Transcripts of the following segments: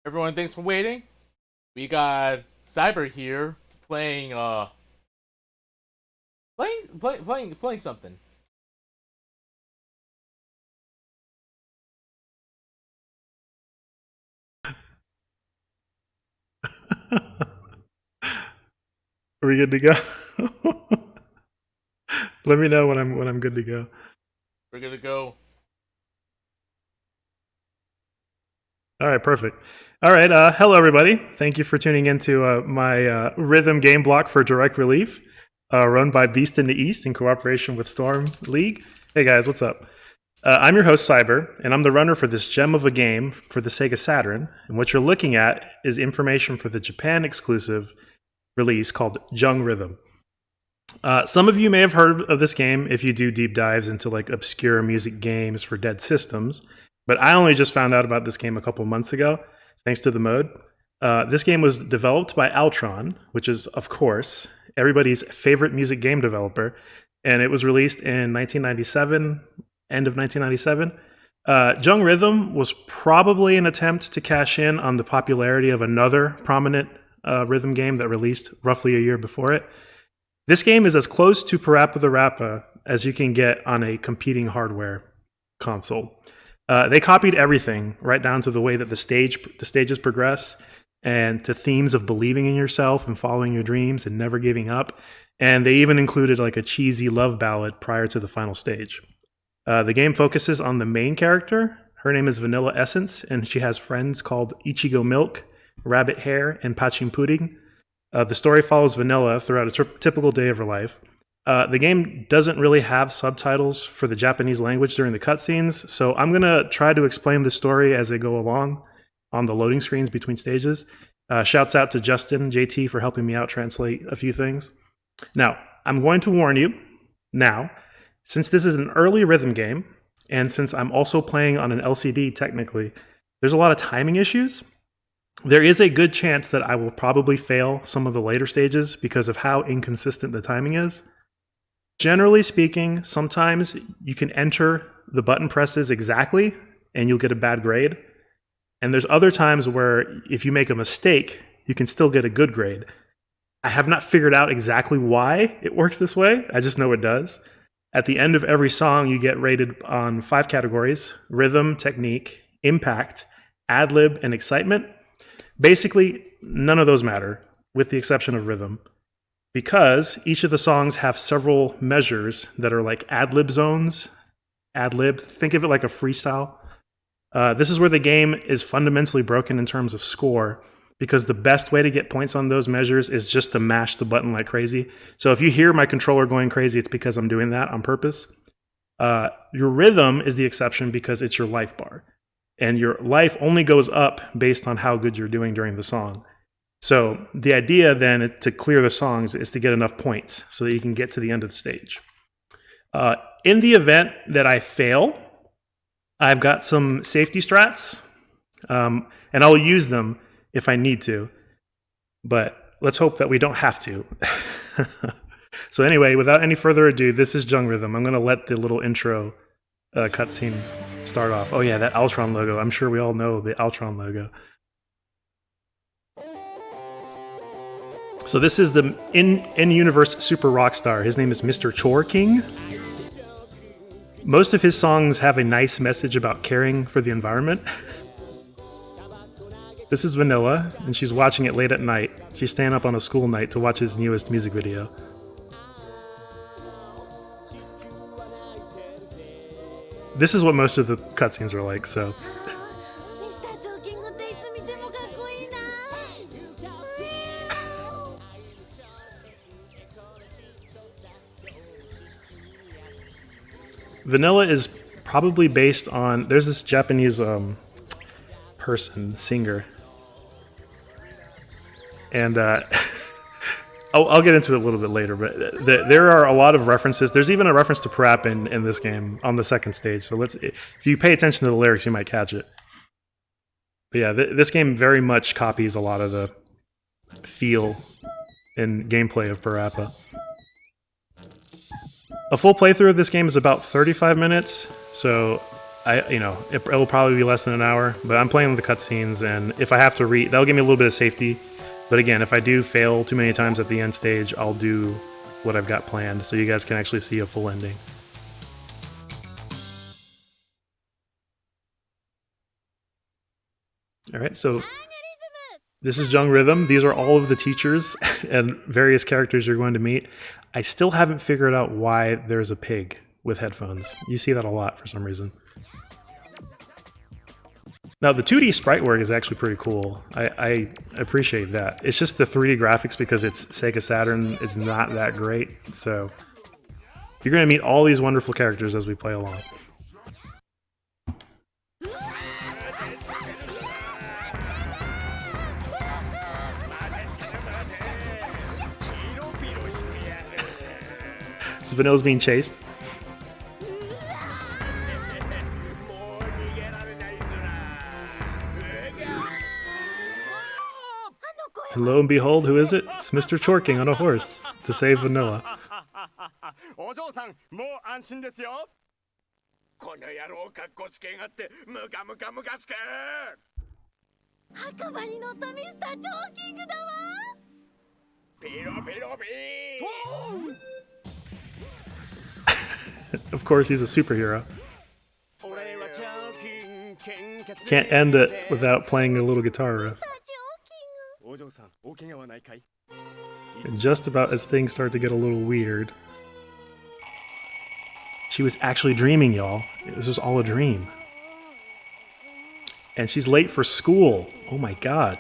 Everyone, thanks for waiting. We got Cyber here playing playing something. Are we good to go? Let me know when I'm good to go. We're gonna go. All right, perfect. All right, hello everybody. Thank you for tuning into my rhythm game block for Direct Relief, run by Beast in the East in cooperation with Storm League. Hey guys, what's up? I'm your host Cyber, and I'm the runner for this gem of a game for the Sega Saturn. And what you're looking at is information for the Japan exclusive release called Jung Rhythm. Some of you may have heard of this game if you do deep dives into like obscure music games for dead systems, but I only just found out about this game a couple months ago, thanks to the mode. This game was developed by Altron, which is, of course, everybody's favorite music game developer, and it was released in 1997, end of 1997. Jung Rhythm was probably an attempt to cash in on the popularity of another prominent rhythm game that released roughly a year before it. This game is as close to Parappa the Rappa as you can get on a competing hardware console. They copied everything, right down to the way that the stages progress, and to themes of believing in yourself and following your dreams and never giving up. And they even included like a cheesy love ballad prior to the final stage. The game focuses on the main character. Her name is Vanilla Essence, and she has friends called Ichigo Milk, Rabbit Hair, and Pachim Pudding. The story follows Vanilla throughout a typical day of her life. The game doesn't really have subtitles for the Japanese language during the cutscenes, so I'm going to try to explain the story as I go along on the loading screens between stages. Shouts out to Justin, JT, for helping me out translate a few things. Now, I'm going to warn you now, since this is an early rhythm game, and since I'm also playing on an LCD technically, there's a lot of timing issues. There is a good chance that I will probably fail some of the later stages because of how inconsistent the timing is. Generally speaking, sometimes you can enter the button presses exactly and you'll get a bad grade. And there's other times where if you make a mistake, you can still get a good grade. I have not figured out exactly why it works this way. I just know it does. At the end of every song, you get rated on 5 categories: rhythm, technique, impact, ad-lib, and excitement. Basically, none of those matter, with the exception of rhythm, because each of the songs have several measures that are like ad-lib zones. Ad-lib, think of it like a freestyle. This is where the game is fundamentally broken in terms of score, because the best way to get points on those measures is just to mash the button like crazy. So if you hear my controller going crazy, it's because I'm doing that on purpose. Your rhythm is the exception because it's your life bar. And your life only goes up based on how good you're doing during the song. So the idea then to clear the songs is to get enough points so that you can get to the end of the stage. In the event that I fail, I've got some safety strats, and I'll use them if I need to. But let's hope that we don't have to. So anyway, without any further ado, this is Jung Rhythm. I'm going to let the little intro cutscene start off. Oh yeah, that Altron logo. I'm sure we all know the Altron logo. So this is the in-universe super rock star. His name is Mr. Chore King. Most of his songs have a nice message about caring for the environment. This is Vanilla, and she's watching it late at night. She's staying up on a school night to watch his newest music video. This is what most of the cutscenes are like, so. Vanilla is probably based on, there's this Japanese singer, and I'll get into it a little bit later, but there are a lot of references. There's even a reference to Parappa in this game on the second stage, so if you pay attention to the lyrics, you might catch it. But yeah, this game very much copies a lot of the feel and gameplay of Parappa. A full playthrough of this game is about 35 minutes, so it will probably be less than an hour, but I'm playing with the cutscenes, and if I have to that'll give me a little bit of safety. But again, if I do fail too many times at the end stage, I'll do what I've got planned, so you guys can actually see a full ending. All right, so this is Jung Rhythm. These are all of the teachers and various characters you're going to meet. I still haven't figured out why there's a pig with headphones. You see that a lot for some reason. Now, the 2D sprite work is actually pretty cool. I appreciate that. It's just the 3D graphics, because it's Sega Saturn, is not that great. So you're going to meet all these wonderful characters as we play along. So Vanilla's being chased. And lo and behold, who is it? It's Mr. Chorking on a horse to save Vanilla. Of course, he's a superhero. Can't end it without playing a little guitar riff. And just about as things start to get a little weird, she was actually dreaming, y'all. This was all a dream. And she's late for school. Oh my god.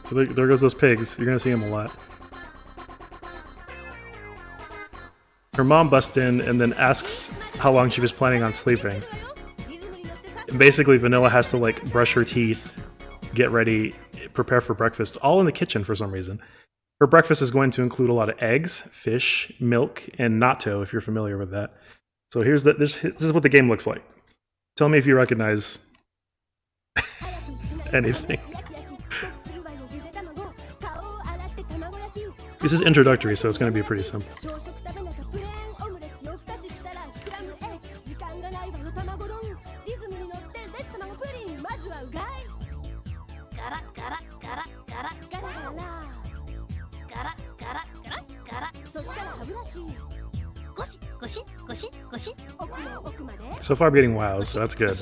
So there goes those pigs. You're gonna see them a lot. Her mom busts in and then asks how long she was planning on sleeping. And basically, Vanilla has to like brush her teeth, get ready, prepare for breakfast, all in the kitchen for some reason. Her breakfast is going to include a lot of eggs, fish, milk, and natto, if you're familiar with that. So this is what the game looks like. Tell me if you recognize anything. This is introductory, so it's going to be pretty simple. So far I'm getting wows, so that's good.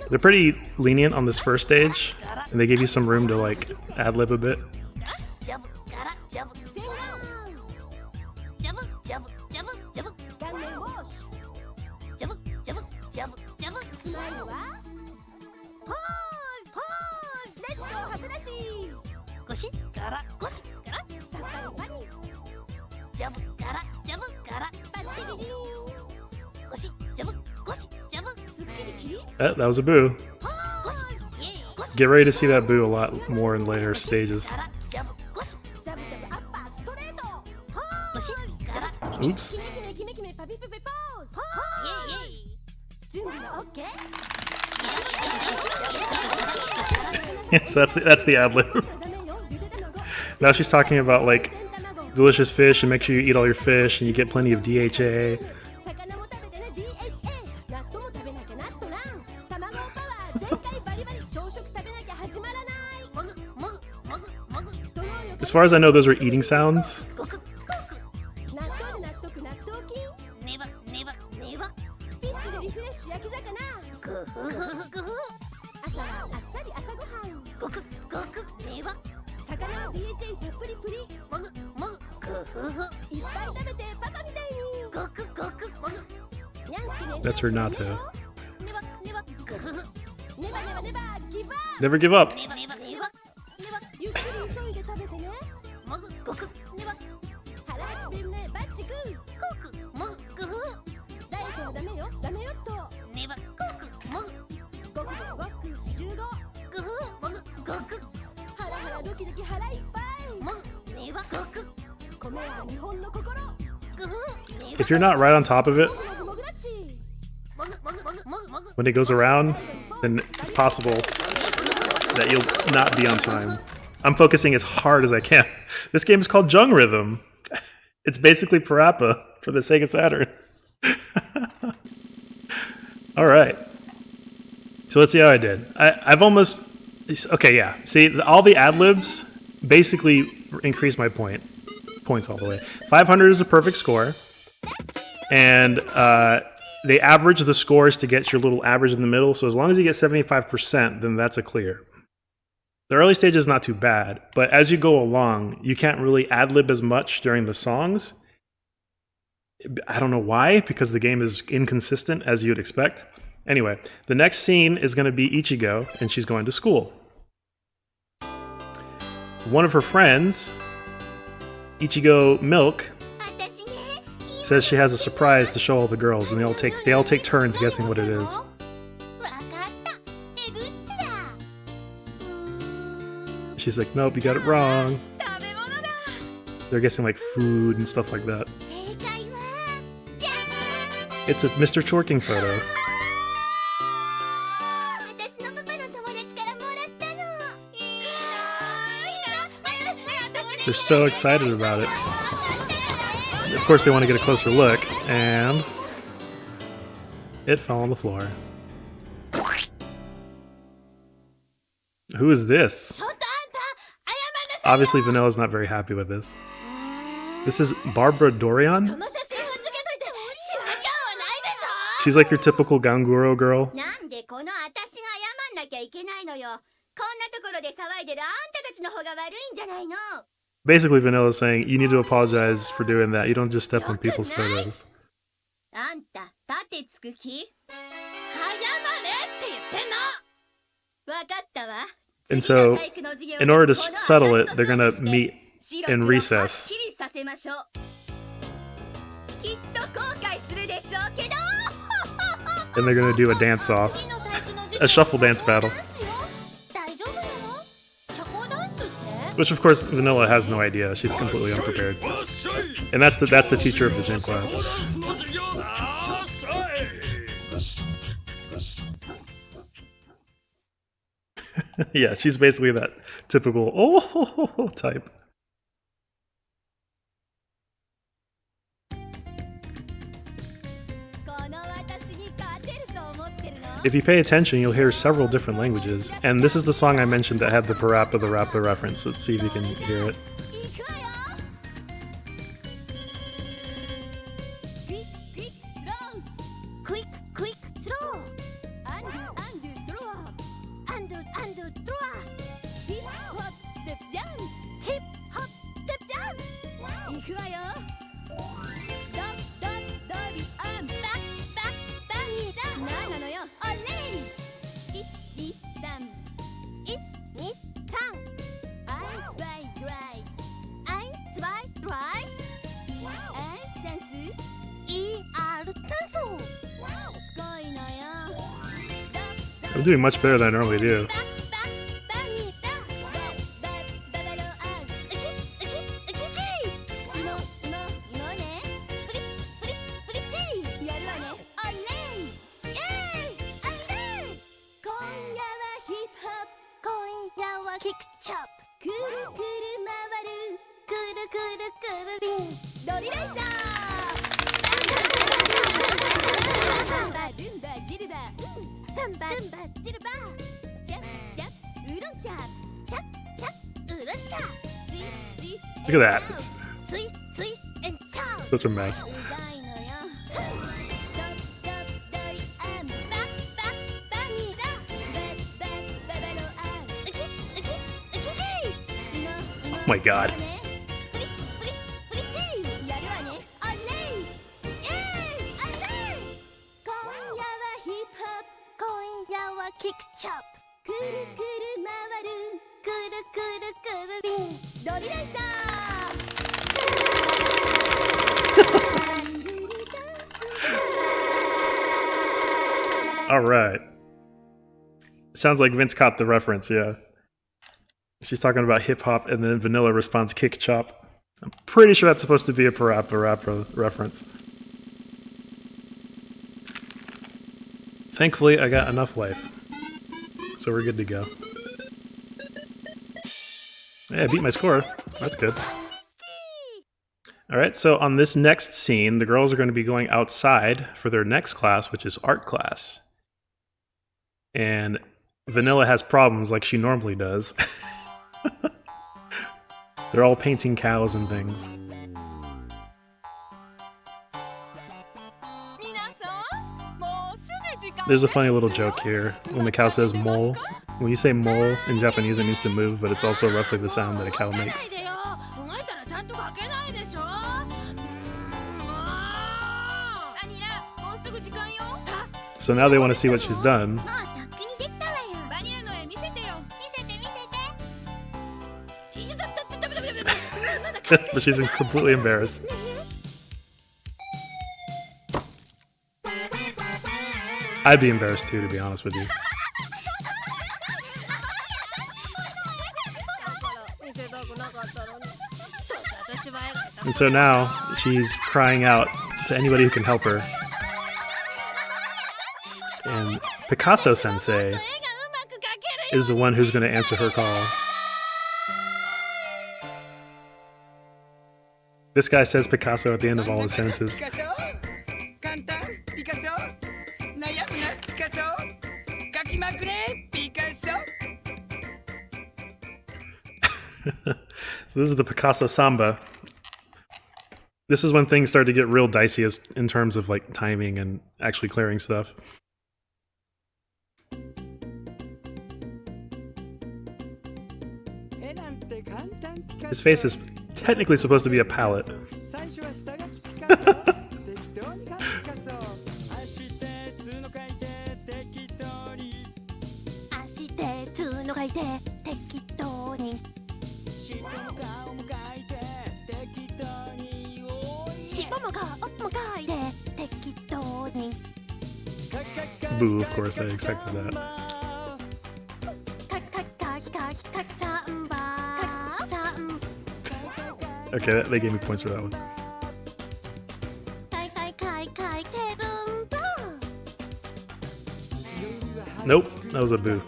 They're pretty lenient on this first stage, and they give you some room to like ad-lib a bit. That was a boo. Get ready to see that boo a lot more in later stages. Oops. Yeah, so that's the ad-lib. Now she's talking about like delicious fish and make sure you eat all your fish and you get plenty of DHA. As far as I know, those were eating sounds. That's her natto. Never give up. If you're not right on top of it when it goes around, then it's possible that you'll not be on time. I'm focusing as hard as I can. This game is called Jung Rhythm. It's basically Parappa for the Sega Saturn. All right. So let's see how I did. I've almost... Okay, yeah. See, all the ad-libs basically increase my points all the way. 500 is a perfect score. And they average the scores to get your little average in the middle. So as long as you get 75%, then that's a clear. The early stage is not too bad, but as you go along, you can't really ad-lib as much during the songs. I don't know why, because the game is inconsistent as you'd expect. Anyway, the next scene is going to be Ichigo, and she's going to school. One of her friends, Ichigo Milk, says she has a surprise to show all the girls, and they all take turns guessing what it is. She's like, nope, you got it wrong. They're guessing like food and stuff like that. It's a Mr. Chorking photo. They're so excited about it. Of course, they want to get a closer look, and it fell on the floor. Who is this? Obviously, Vanilla's not very happy with this. This is Barbara Dorian? She's like your typical Ganguro girl. Basically, Vanilla's saying, you need to apologize for doing that. You don't just step on people's photos. And so, in order to settle it, they're gonna meet in recess. And they're gonna do a dance-off. A shuffle dance battle. Which, of course, Vanilla has no idea. She's completely unprepared. And that's the teacher of the gym class. Yeah, she's basically that typical oh type. If you pay attention, you'll hear several different languages. And this is the song I mentioned that had the Parappa the Rappa reference. Let's see if you can hear it. I'm doing much better than I normally do. Look at that. It's such a mess. Oh my god. All right. Sounds like Vince caught the reference, yeah. She's talking about hip hop, and then Vanilla responds kick chop. I'm pretty sure that's supposed to be a Parappa the Rappa reference. Thankfully, I got enough life. So we're good to go. Yeah, I beat my score. That's good. All right, so on this next scene, the girls are going to be going outside for their next class, which is art class. And Vanilla has problems like she normally does. They're all painting cows and things. There's a funny little joke here when the cow says mole. When you say mole in Japanese, it means to move, but it's also roughly the sound that a cow makes. So now they want to see what she's done. But she's completely embarrassed. I'd be embarrassed too, to be honest with you. And so now she's crying out to anybody who can help her. And Picasso Sensei is the one who's going to answer her call. This guy says Picasso at the end of all his sentences. So this is the Picasso Samba. This is when things start to get real dicey in terms of like timing and actually clearing stuff. His face is technically supposed to be a palette. Boo, of course, I expected that. Okay, they gave me points for that one. Nope, that was a boo.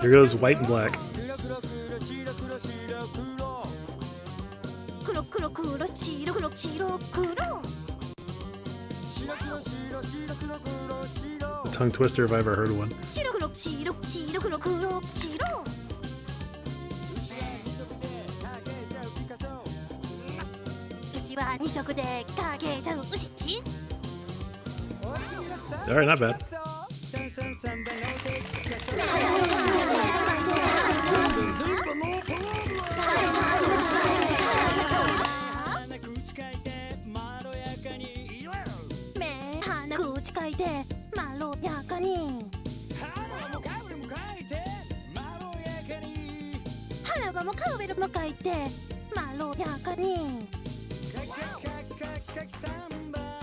Here goes white and black. A tongue twister if I ever heard one. Alright, not bad.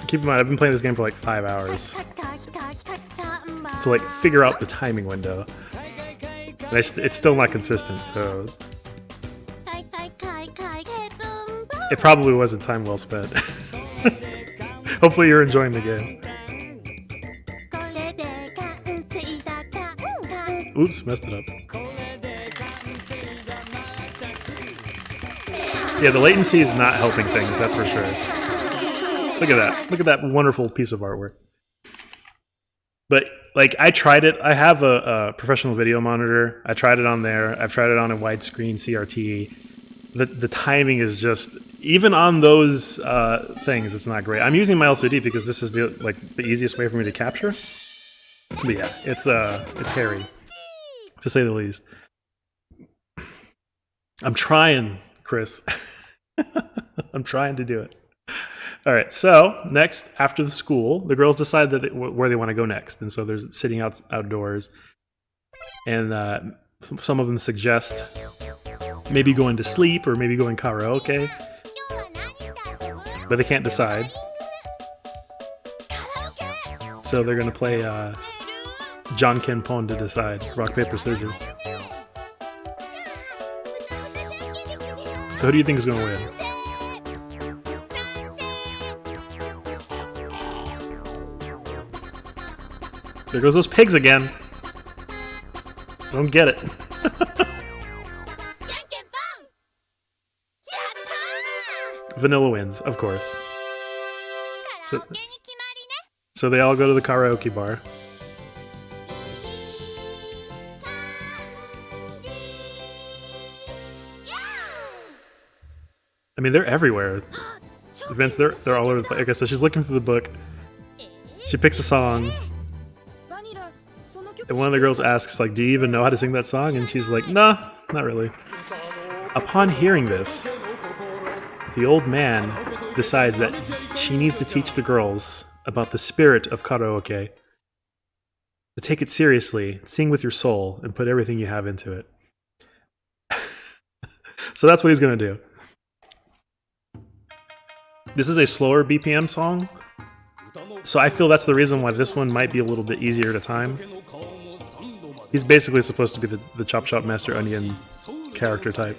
Keep in mind, I've been playing this game for like 5 hours to like figure out the timing window. And it's still not consistent, so it probably wasn't time well spent. Hopefully you're enjoying the game. Oops, messed it up. Yeah, the latency is not helping things, that's for sure. Look at that. Look at that wonderful piece of artwork. But, like, I tried it. I have a professional video monitor. I tried it on there. I've tried it on a widescreen CRT. The timing is just... Even on those things, it's not great. I'm using my LCD because this is the easiest way for me to capture. But yeah, it's hairy, to say the least. I'm trying, Chris. I'm trying to do it. All right, so next, after the school, the girls decide that where they want to go next. And so they're sitting outdoors. And some of them suggest maybe going to sleep or maybe going karaoke. But they can't decide. So they're going to play John Ken Pon to decide. Rock, paper, scissors. So who do you think is going to win? There goes those pigs again. I don't get it. Vanilla wins, of course. So they all go to the karaoke bar. I mean, they're everywhere. Vince, they're all over the place. Okay, so she's looking for the book. She picks a song. And one of the girls asks, like, do you even know how to sing that song? And she's like, nah, not really. Upon hearing this, the old man decides that she needs to teach the girls about the spirit of karaoke. To take it seriously, sing with your soul, and put everything you have into it. So that's what he's going to do. This is a slower BPM song, so I feel that's the reason why this one might be a little bit easier to time. He's basically supposed to be the Chop Chop Master Onion character type.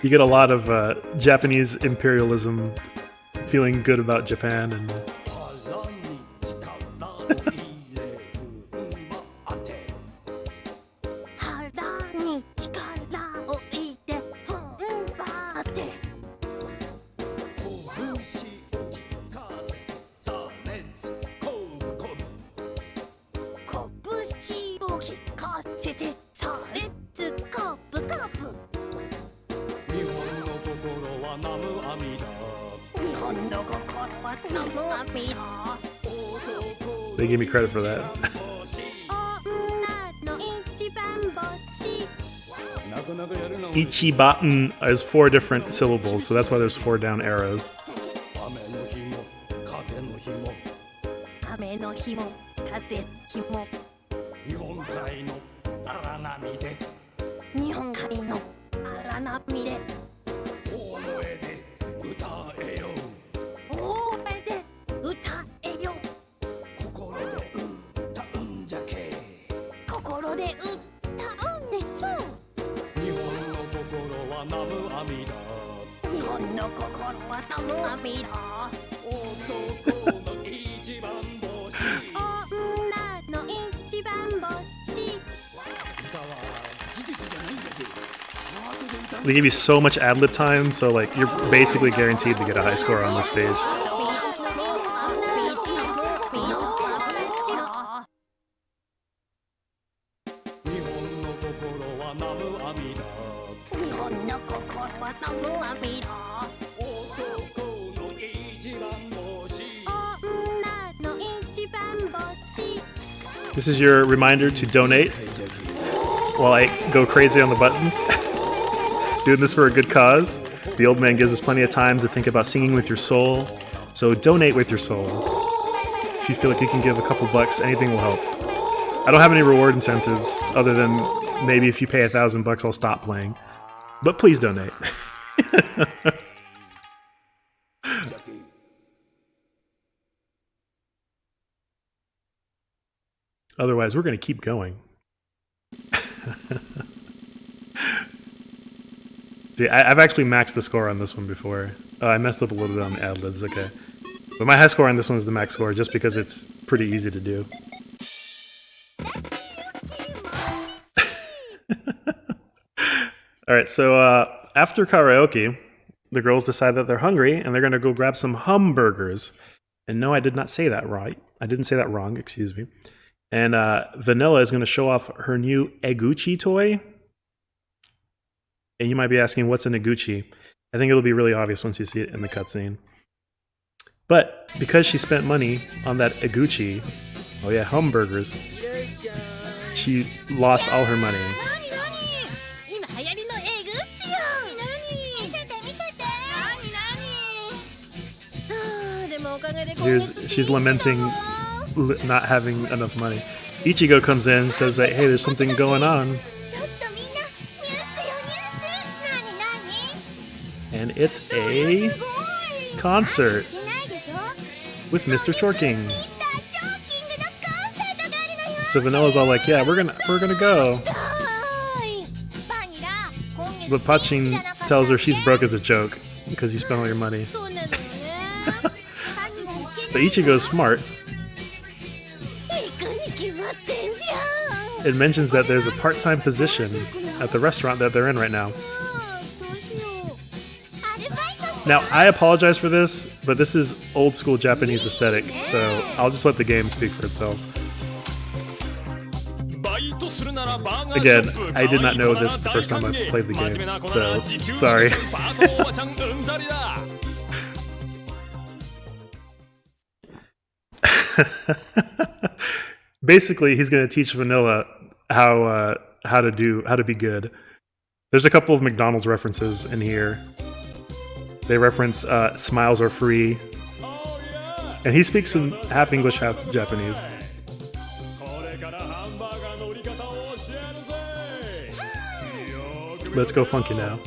You get a lot of Japanese imperialism, feeling good about Japan, and they gave me credit for that. Ichiban is 4 different syllables, so that's why there's 4 down arrows. They give you so much ad-lib time, so like you're basically guaranteed to get a high score on this stage. This is your reminder to donate while I go crazy on the buttons. Doing this for a good cause. The old man gives us plenty of time to think about singing with your soul. So donate with your soul. If you feel like you can give a couple bucks, anything will help. I don't have any reward incentives other than maybe if you pay $1,000 I'll stop playing. But please donate. Otherwise, we're going to keep going. See, I've actually maxed the score on this one before. I messed up a little bit on the ad-libs, okay. But my high score on this one is the max score, just because it's pretty easy to do. Alright, so after karaoke, the girls decide that they're hungry, and they're going to go grab some hamburgers. And no, I did not say that right. I didn't say that wrong, excuse me. And Vanilla is going to show off her new Eguchi toy. And you might be asking, what's an Eguchi? I think it'll be really obvious once you see it in the cutscene. But because she spent money on that Eguchi, oh yeah, hamburgers, she lost all her money. She's lamenting not having enough money. Ichigo comes in and says that, hey, there's something going on. And it's a concert with Mr. Short King. So Vanilla's all like, yeah, we're gonna go. But Pachin tells her she's broke as a joke because you spent all your money. But Ichigo's smart. It mentions that there's a part-time position at the restaurant that they're in right now. Now, I apologize for this, but this is old school Japanese aesthetic, so I'll just let the game speak for itself. Again, I did not know this the first time I played the game, so sorry. Basically, he's going to teach Vanilla how to be good. There's a couple of McDonald's references in here. They reference smiles are free, and he speaks in half English, half Japanese. Let's go funky now.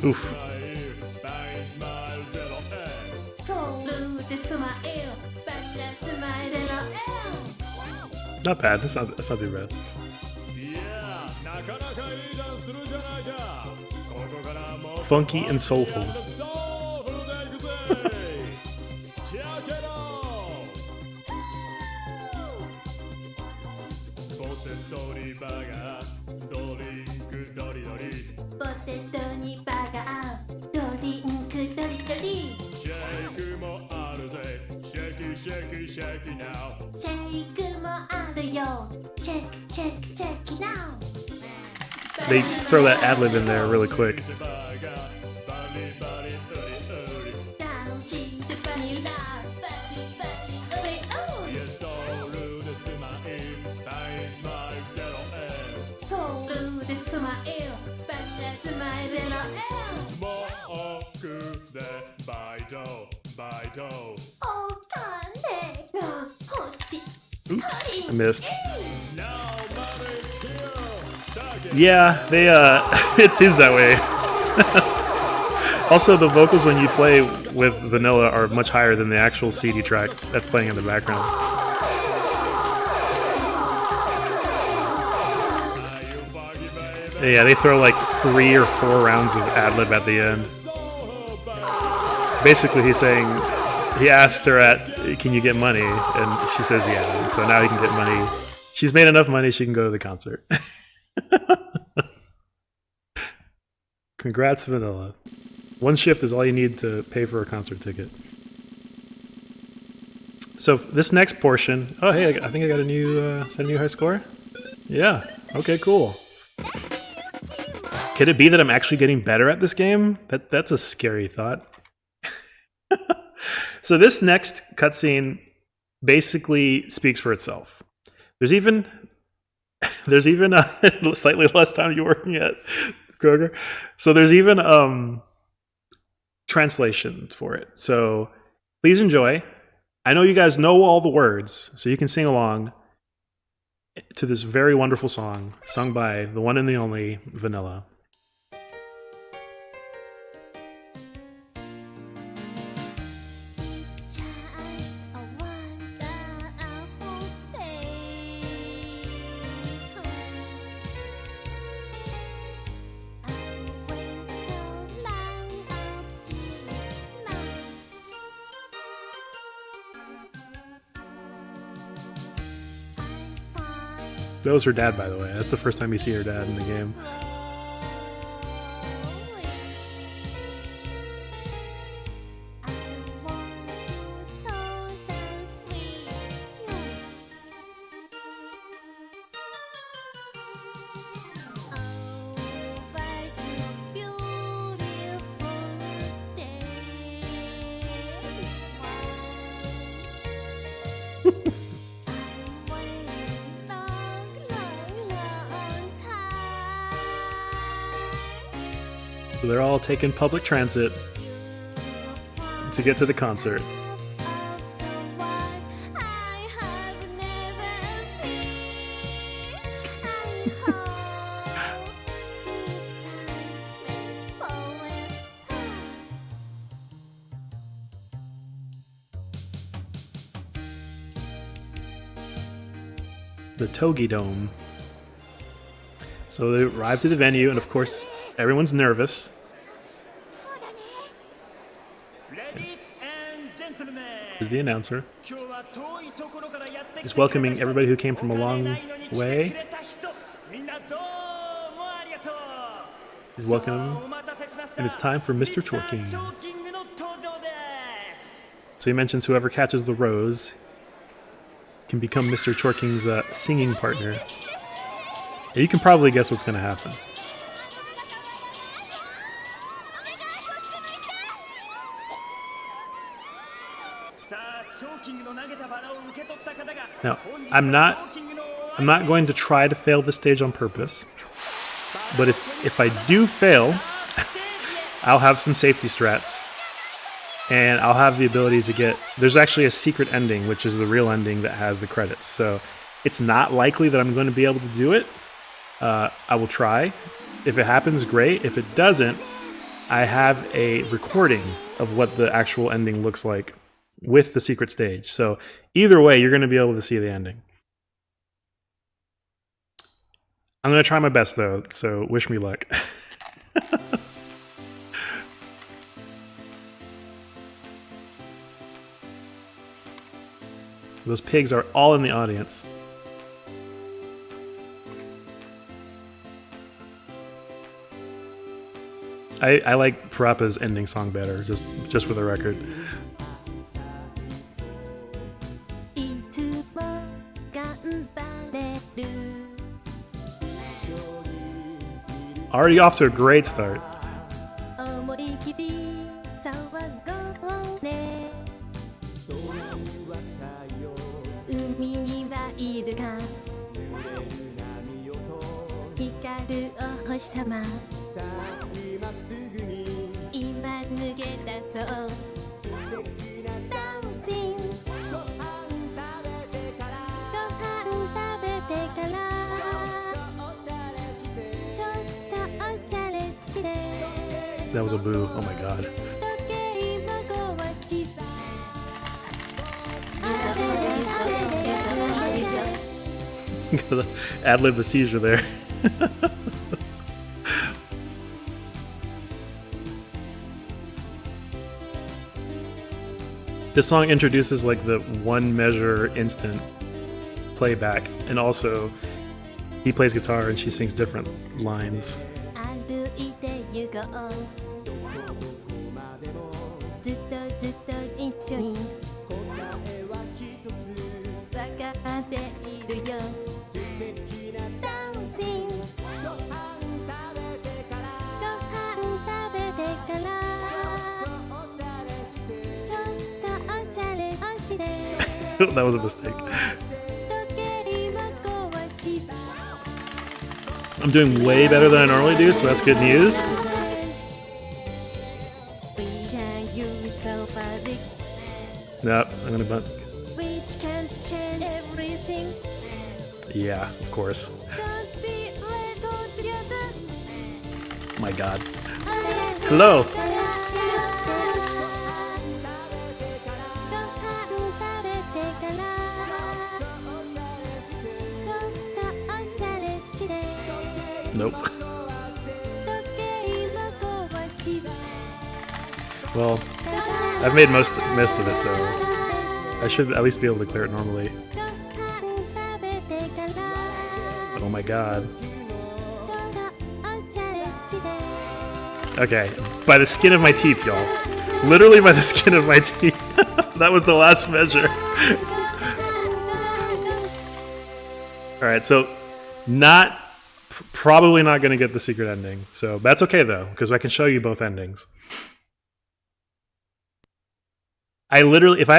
Oof. Not bad. That's not too bad. Funky and soulful. They throw that ad-lib in there really quick. Oops, I missed. Yeah, they it seems that way. Also, the vocals when you play with Vanilla are much higher than the actual CD track that's playing in the background. Yeah, they throw like 3 or 4 rounds of ad-lib at the end. Basically, he's saying, he asked her can you get money? And she says yeah, and so now he can get money. She's made enough money, she can go to the concert. Congrats, Vanilla. 1 shift is all you need to pay for a concert ticket. So this next portion, oh hey, I think I got a new high score. Yeah. Okay. Cool. Could it be that I'm actually getting better at this game? That's a scary thought. So this next cutscene basically speaks for itself. There's even slightly less time you're working at Kroger. So there's even translation for it. So please enjoy. I know you guys know all the words, so you can sing along to this very wonderful song sung by the one and the only Vanilla. That was her dad, by the way. That's the first time you see her dad in the game. So they're all taking public transit. to get to the concert. The Togi Dome. So they arrive to the venue, and of course, everyone's nervous. Here's the announcer. He's welcoming everybody who came from a long way. He's welcoming them, and it's time for Mr. Twerking. So he mentions whoever catches the rose can become Mr. Twerking's singing partner. And you can probably guess what's going to happen. Now, I'm not going to try to fail this stage on purpose, but if I do fail, I'll have some safety strats, and I'll have the ability to get... There's actually a secret ending, which is the real ending that has the credits, so it's not likely that I'm going to be able to do it. I will try. If it happens, great. If it doesn't, I have a recording of what the actual ending looks like with the secret stage. So either way, you're going to be able to see the ending. I'm going to try my best, though, so wish me luck. Those pigs are all in the audience. I like Parappa's ending song better, just for the record. Already off to a great start. That was a boo. Oh my god. Gotta ad-lib the seizure there. This song introduces like the one measure instant playback, and also he plays guitar and she sings different lines. That was a mistake. I'm doing way better than I normally do, so that's good news. Nope, I'm gonna bunt. Yeah, of course. Oh my god. Hello! Nope. Well, I've made most of it, so I should at least be able to clear it normally. Oh my god. Okay, by the skin of my teeth, y'all. Literally by the skin of my teeth. That was the last measure. Alright, so probably not going to get the secret ending. So that's okay, though, because I can show you both endings. I literally, if I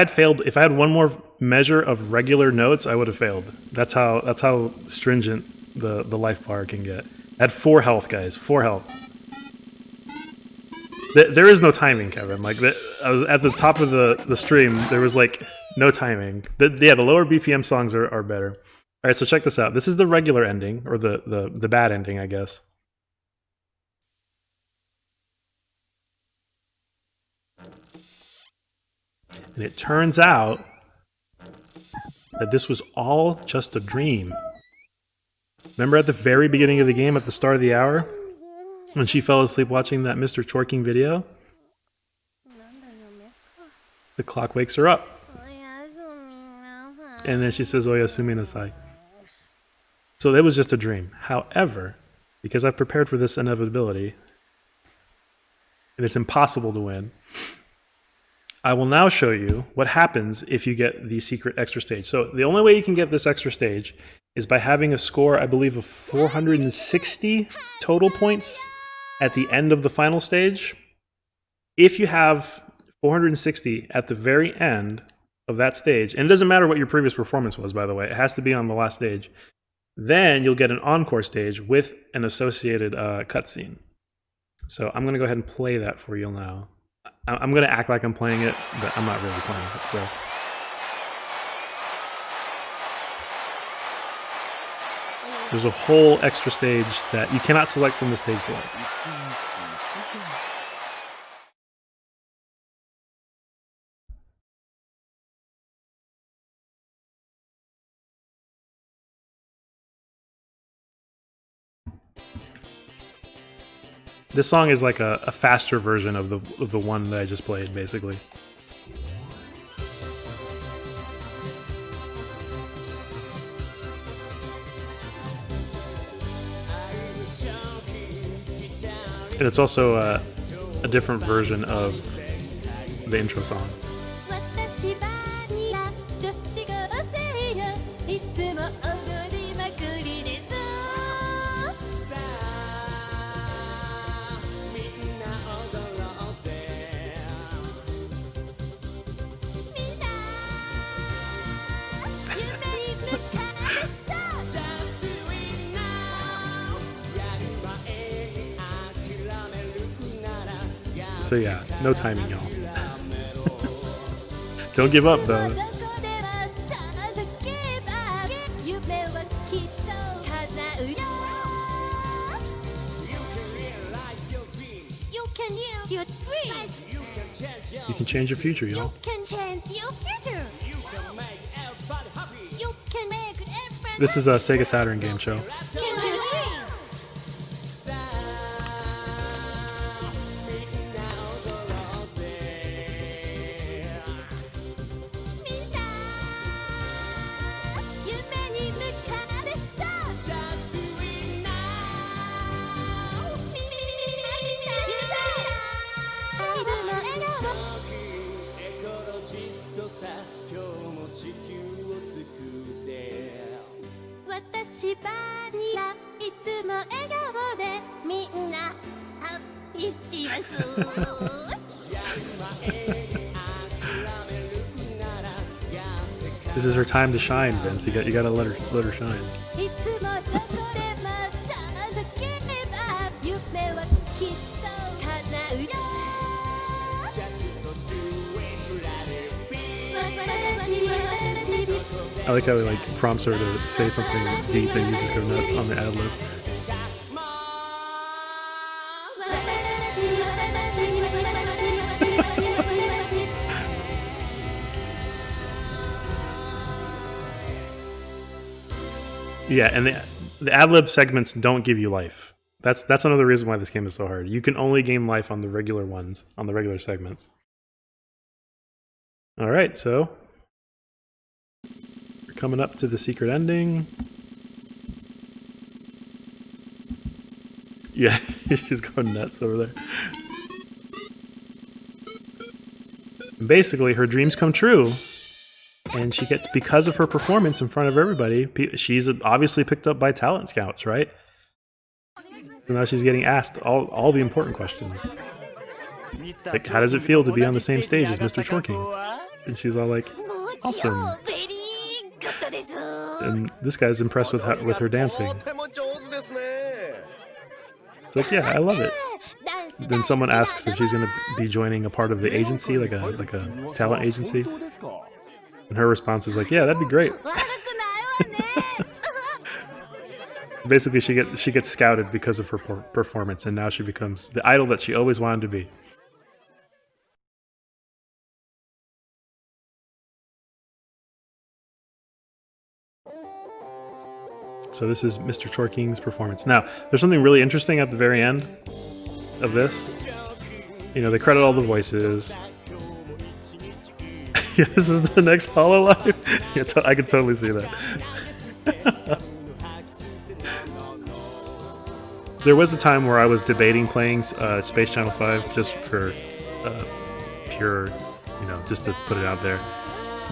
had one more measure of regular notes, I would have failed. That's how stringent the life bar can get. I had 4 health, guys. 4 health. There is no timing, Kevin. Like I was at the top of the stream. There was like no timing. The lower BPM songs are better. All right, so check this out. This is the regular ending, or the bad ending, I guess. And it turns out that this was all just a dream. Remember at the very beginning of the game, at the start of the hour, when she fell asleep watching that Mr. Chorking video? The clock wakes her up. And then she says, Oyasumi nasai. So that was just a dream. However, because I've prepared for this inevitability, and it's impossible to win, I will now show you what happens if you get the secret extra stage. So the only way you can get this extra stage is by having a score, I believe, of 460 total points at the end of the final stage. If you have 460 at the very end of that stage, and it doesn't matter what your previous performance was, by the way, it has to be on the last stage, then you'll get an encore stage with an associated cutscene. So I'm going to go ahead and play that for you now. I'm going to act like I'm playing it, but I'm not really playing it. So. There's a whole extra stage that you cannot select from the stage select. This song is like a faster version of the one that I just played, basically. And it's also a different version of the intro song. So yeah, no timing, y'all. Don't give up, though. You can change your future, y'all. This is a Sega Saturn game show. This is her time to shine, Vince. You gotta let her shine. I like how he prompts her to say something deep and you just go nuts on the ad-lib. Yeah, and the ad-lib segments don't give you life. That's another reason why this game is so hard. You can only gain life on the regular ones, on the regular segments. All right, so we're coming up to the secret ending. Yeah, she's going nuts over there. And basically, her dreams come true. And she gets, because of her performance in front of everybody, she's obviously picked up by talent scouts, right? So now she's getting asked all the important questions. Like, how does it feel to be on the same stage as Mr. Chorking? And she's all like, awesome. And this guy's impressed with her dancing. It's like, yeah, I love it. then someone asks if she's going to be joining a part of the agency, like a talent agency, and her response is like, "Yeah, that'd be great." Basically, she gets scouted because of her performance, and now she becomes the idol that she always wanted to be. So this is Mr. Chorking's performance. Now, there's something really interesting at the very end of this. You know, they credit all the voices. Yeah, this is the next Hololive. Yeah, I can totally see that. There was a time where I was debating playing Space Channel 5 just for pure, you know, just to put it out there.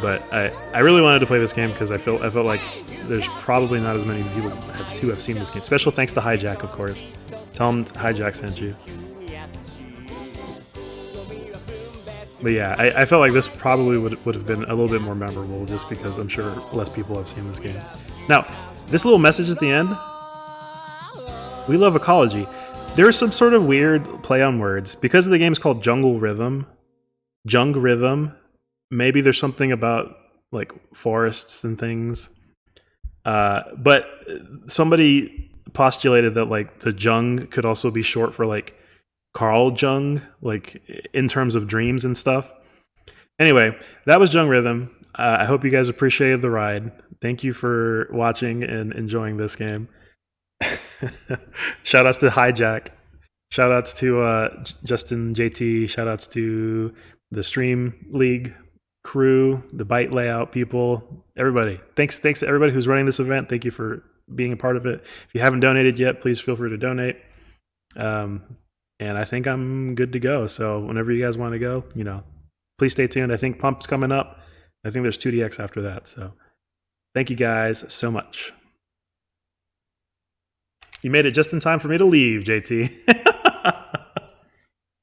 But I really wanted to play this game because I felt like there's probably not as many people who have seen this game. Special thanks to Hijack, of course. Tell him Hijack sent you. But yeah, I felt like this probably would have been a little bit more memorable just because I'm sure less people have seen this game. Now, this little message at the end, we love ecology. There's some sort of weird play on words. Because the game's called Jung Rhythm, maybe there's something about like forests and things. But somebody postulated that like the Jung could also be short for like Carl Jung, like in terms of dreams and stuff. Anyway, that was Jung Rhythm. I hope you guys appreciated the ride. Thank you for watching and enjoying this game. Shoutouts to Hijack. Shoutouts to Justin JT. Shoutouts to the Stream League crew, the Byte Layout people, everybody. Thanks to everybody who's running this event. Thank you for being a part of it. If you haven't donated yet, please feel free to donate. And I think I'm good to go. So whenever you guys want to go, you know, please stay tuned. I think Pump's coming up. I think there's 2DX after that. So thank you guys so much. You made it just in time for me to leave, JT.